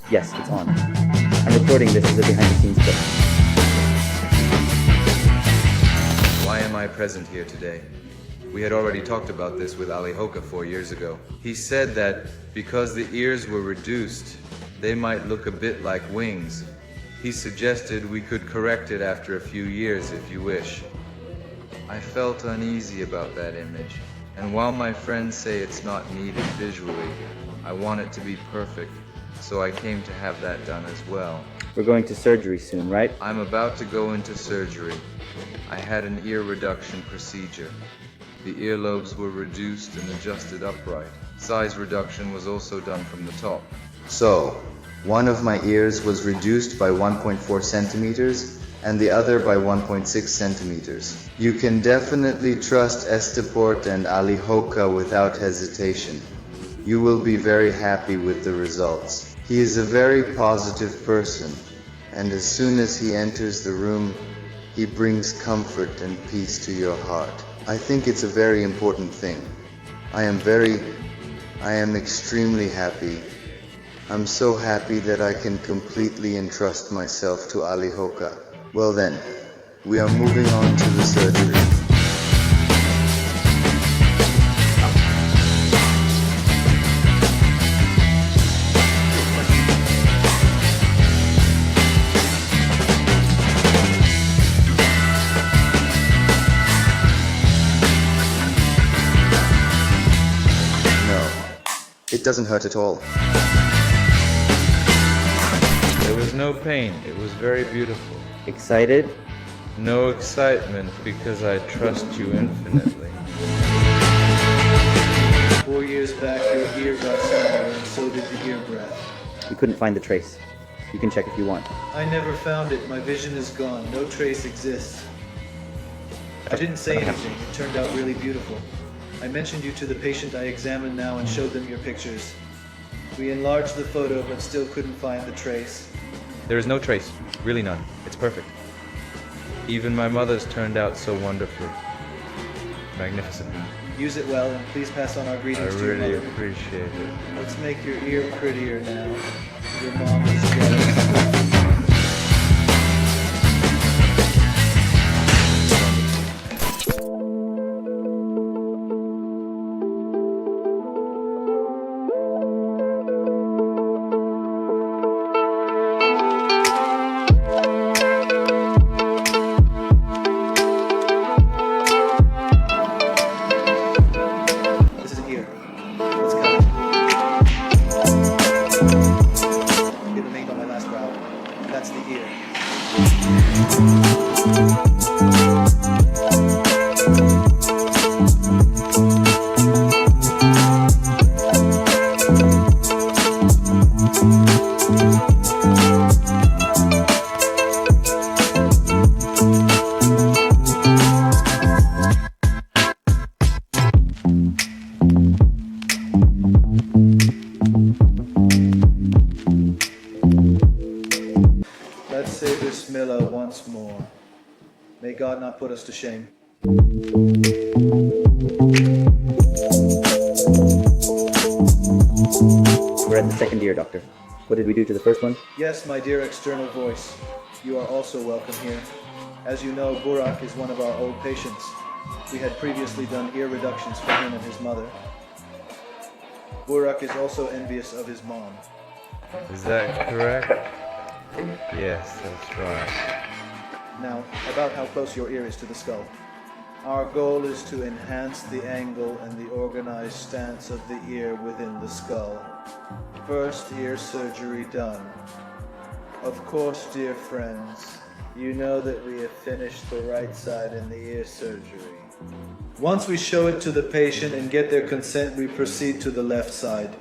Yes, it's on. I'm recording this as a behind-the-scenes clip. Why am I present here today? We had already talked about this with Ali Hoca 4 years ago. He said that because the ears were reduced, they might look a bit like wings. He suggested we could correct it after a few years if you wish. I felt uneasy about that image, and while my friends say it's not needed visually, I want it to be perfect, so I came to have that done as well. We're going to surgery soon, right? I'm about to go into surgery. I had an ear reduction procedure. The earlobes were reduced and adjusted upright. Size reduction was also done from the top. So, one of my ears was reduced by 1.4 centimeters and the other by 1.6 centimeters. You can definitely trust Esteport and Ali Hoca without hesitation. You will be very happy with the results. He is a very positive person, and as soon as he enters the room, he brings comfort and peace to your heart. I think it's a very important thing. I am extremely happy. I'm so happy that I can completely entrust myself to Ali Hoca. Well then, we are moving on to the surgery. It doesn't hurt at all. There was no pain. It was very beautiful. Excited? No excitement because I trust you infinitely. 4 years back, your ear got smaller, and so did the ear breath. We couldn't find the trace. You can check if you want. I never found it. My vision is gone. No trace exists. I didn't say anything. It turned out really beautiful. I mentioned you to the patient I examined now and showed them your pictures. We enlarged the photo but still couldn't find the trace. There is no trace. Really none. It's perfect. Even my mother's turned out so wonderfully. Magnificent. Use it well and please pass on our greetings I to your really mother. appreciate it. Let's make your ear prettier now. Your mom is jealous. That's the ear. Let's say Bismillah once more. May God not put us to shame. We're at the second ear, doctor. What did we do to the first one? Yes, my dear external voice, you are also welcome here. As you know, Burak is one of our old patients. We had previously done ear reductions for him and his mother. Burak is also envious of his mom. Is that correct? Yes, that's right. Now, about how close your ear is to the skull. Our goal is to enhance the angle and the organized stance of the ear within the skull. First ear surgery done. Of course, dear friends, you know that we have finished the right side in the ear surgery. Once we show it to the patient and get their consent, we proceed to the left side.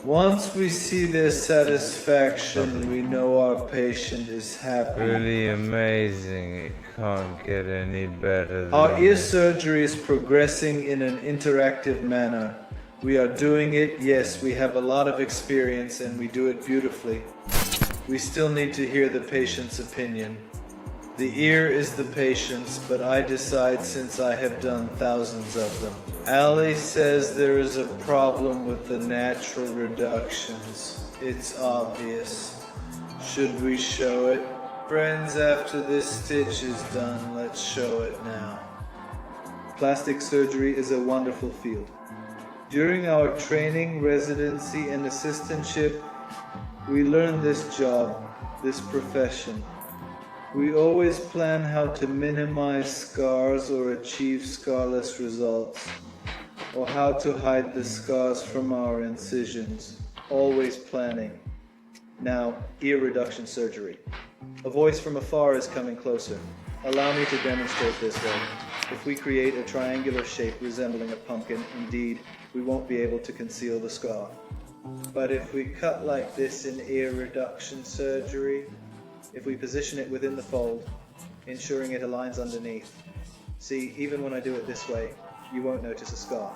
Once we see their satisfaction, we know our patient is happy. Really amazing. It can't get any better than Our ear this. surgery is progressing in an interactive manner. We are doing it, yes, we have a lot of experience and we do it beautifully. We still need to hear the patient's opinion. The ear is the patient's, but I decide since I have done thousands of them. Ali says there is a problem with the natural reductions. It's obvious. Should we show it? Friends, after this stitch is done, let's show it now. Plastic surgery is a wonderful field. During our training, residency, and assistantship, we learn this job, this profession. We always plan how to minimize scars or achieve scarless results, or how to hide the scars from our incisions. Always planning. Now, ear reduction surgery. A voice from afar is coming closer. Allow me to demonstrate this way. If we create a triangular shape resembling a pumpkin, indeed, we won't be able to conceal the scar. But if we cut like this in ear reduction surgery, if we position it within the fold, ensuring it aligns underneath, see, even when I do it this way, you won't notice a scar.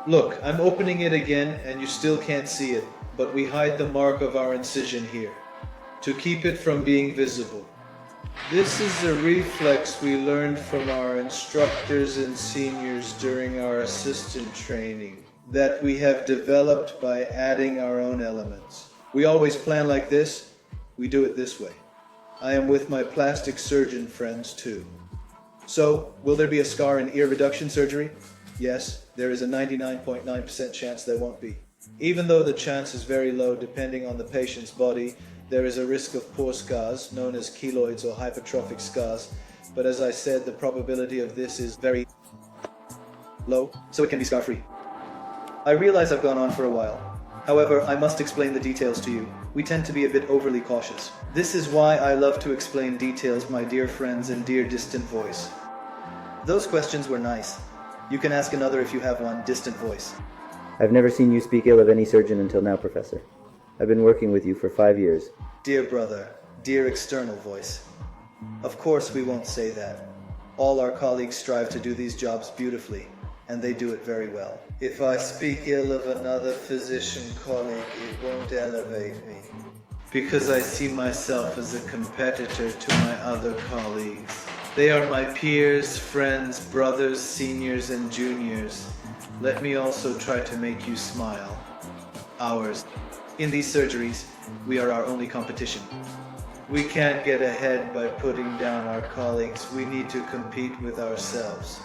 Look, I'm opening it again and you still can't see it, but we hide the mark of our incision here, to keep it from being visible. This is a reflex we learned from our instructors and seniors during our assistant training, that we have developed by adding our own elements. We always plan like this, we do it this way. I am with my plastic surgeon friends too. So, will there be a scar in ear reduction surgery? Yes, there is a 99.9% chance there won't be. Even though the chance is very low depending on the patient's body, there is a risk of poor scars, known as keloids or hypertrophic scars, but as I said, the probability of this is very low, so it can be scar-free. I realize I've gone on for a while. However, I must explain the details to you. We tend to be a bit overly cautious. This is why I love to explain details, my dear friends and dear distant voice. Those questions were nice. You can ask another if you have one, distant voice. I've never seen you speak ill of any surgeon until now, Professor. I've been working with you for 5 years. Dear brother, dear external voice. Of course we won't say that. All our colleagues strive to do these jobs beautifully, and they do it very well. If I speak ill of another physician colleague, it won't elevate me, because I see myself as a competitor to my other colleagues. They are my peers, friends, brothers, seniors, and juniors. Let me also try to make you smile. Ours. In these surgeries, we are our only competition. We can't get ahead by putting down our colleagues. We need to compete with ourselves.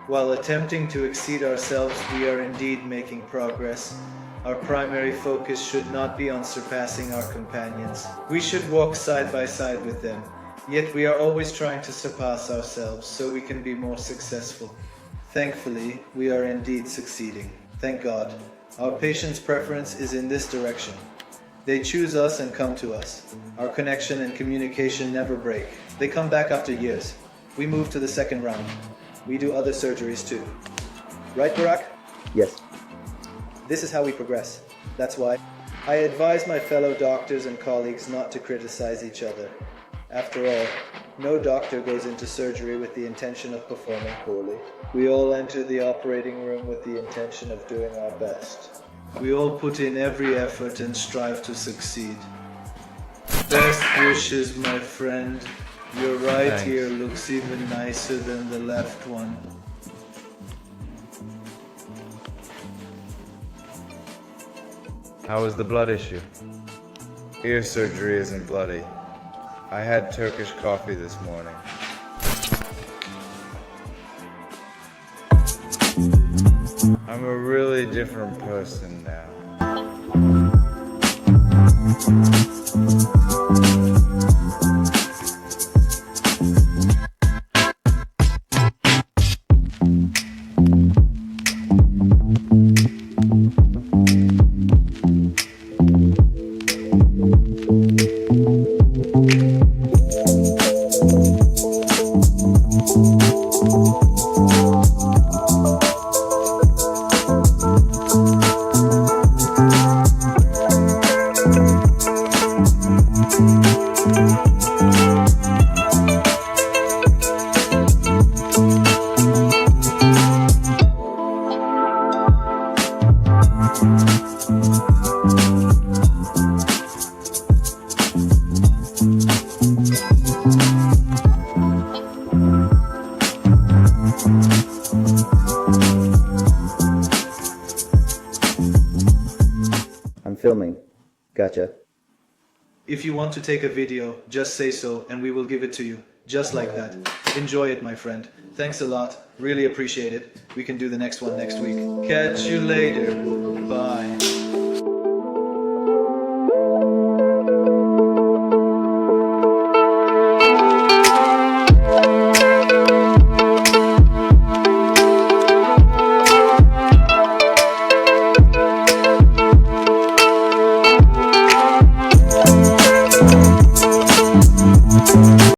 While attempting to exceed ourselves, we are indeed making progress. Our primary focus should not be on surpassing our companions. We should walk side by side with them. Yet we are always trying to surpass ourselves so we can be more successful. Thankfully, we are indeed succeeding. Thank God. Our patients' preference is in this direction. They choose us and come to us. Our connection and communication never break. They come back after years. We move to the second round. We do other surgeries too. Right, Barak? Yes. This is how we progress. That's why I advise my fellow doctors and colleagues not to criticize each other. After all, no doctor goes into surgery with the intention of performing poorly. We all enter the operating room with the intention of doing our best. We all put in every effort and strive to succeed. Best wishes, my friend. Your right Thanks. ear looks even nicer than the left one. How was the blood issue? Ear surgery isn't bloody. I had Turkish coffee this morning. I'm a really different person now. Gotcha. If you want to take a video, just say so and we will give it to you. Just like that. Enjoy it, my friend. Thanks a lot. Really appreciate it. We can do the next one next week. Catch you later. Bye.